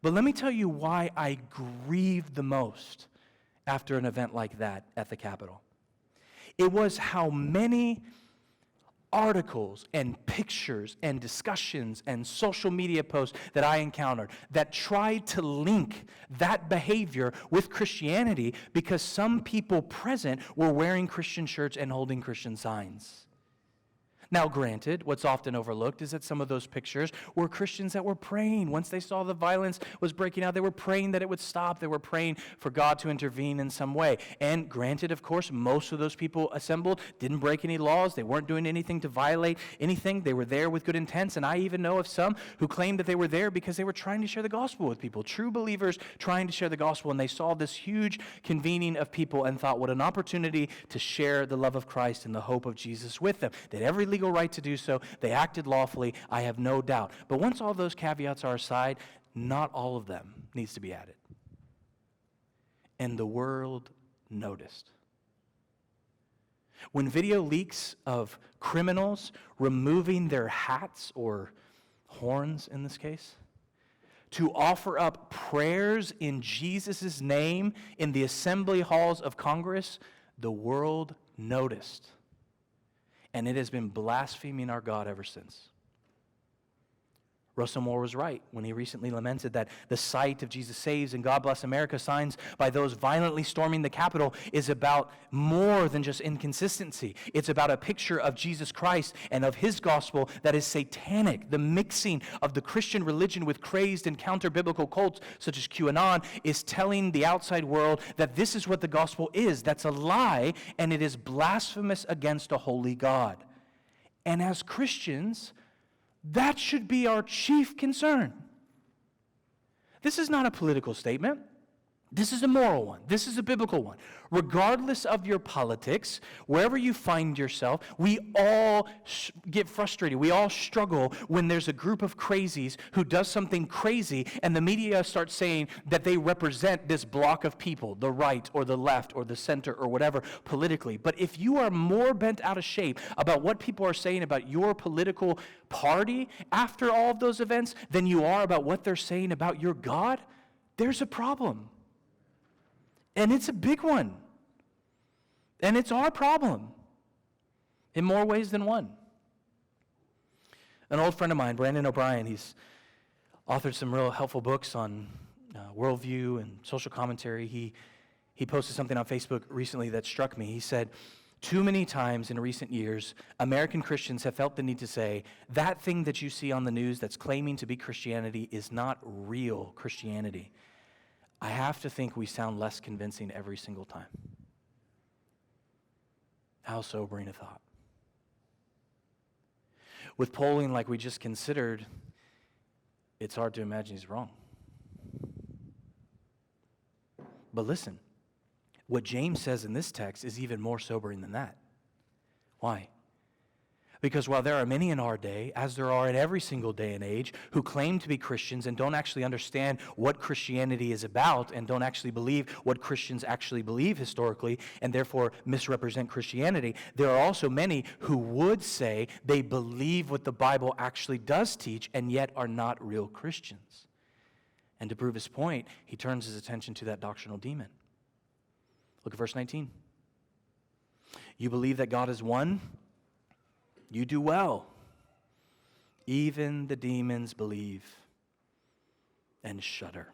But let me tell you why I grieved the most after an event like that at the Capitol. It was how many articles and pictures and discussions and social media posts that I encountered that tried to link that behavior with Christianity because some people present were wearing Christian shirts and holding Christian signs. Now, granted, what's often overlooked is that some of those pictures were Christians that were praying. Once they saw the violence was breaking out, they were praying that it would stop. They were praying for God to intervene in some way. And granted, of course, most of those people assembled didn't break any laws. They weren't doing anything to violate anything. They were there with good intents. And I even know of some who claimed that they were there because they were trying to share the gospel with people. True believers trying to share the gospel. And they saw this huge convening of people and thought, what an opportunity to share the love of Christ and the hope of Jesus with them. They had every legal right to do so. They acted lawfully, I have no doubt. But once all those caveats are aside, not all of them needs to be added. And the world noticed. When video leaks of criminals removing their hats or horns in this case, to offer up prayers in Jesus' name in the assembly halls of Congress, the world noticed. And it has been blaspheming our God ever since. Russell Moore was right when he recently lamented that the sight of Jesus Saves and God Bless America signs by those violently storming the Capitol is about more than just inconsistency. It's about a picture of Jesus Christ and of his gospel that is satanic. The mixing of the Christian religion with crazed and counter-biblical cults such as QAnon is telling the outside world that this is what the gospel is. That's a lie, and it is blasphemous against a holy God. And as Christians, that should be our chief concern. This is not a political statement. This is a moral one. This is a biblical one. Regardless of your politics, wherever you find yourself, we all get frustrated. We all struggle when there's a group of crazies who does something crazy and the media starts saying that they represent this block of people, the right or the left or the center or whatever politically. But if you are more bent out of shape about what people are saying about your political party after all of those events than you are about what they're saying about your God, there's a problem. And it's a big one. And it's our problem in more ways than one. An old friend of mine, Brandon O'Brien, he's authored some real helpful books on worldview and social commentary. He posted something on Facebook recently that struck me. He said, too many times in recent years, American Christians have felt the need to say, that thing that you see on the news that's claiming to be Christianity is not real Christianity. I have to think we sound less convincing every single time. How sobering a thought. With polling like we just considered, it's hard to imagine he's wrong. But listen, what James says in this text is even more sobering than that. Why? Because while there are many in our day, as there are in every single day and age, who claim to be Christians and don't actually understand what Christianity is about and don't actually believe what Christians actually believe historically and therefore misrepresent Christianity, there are also many who would say they believe what the Bible actually does teach and yet are not real Christians. And to prove his point, he turns his attention to that doctrinal demon. Look at verse 19. You believe that God is one? You do well. Even the demons believe and shudder.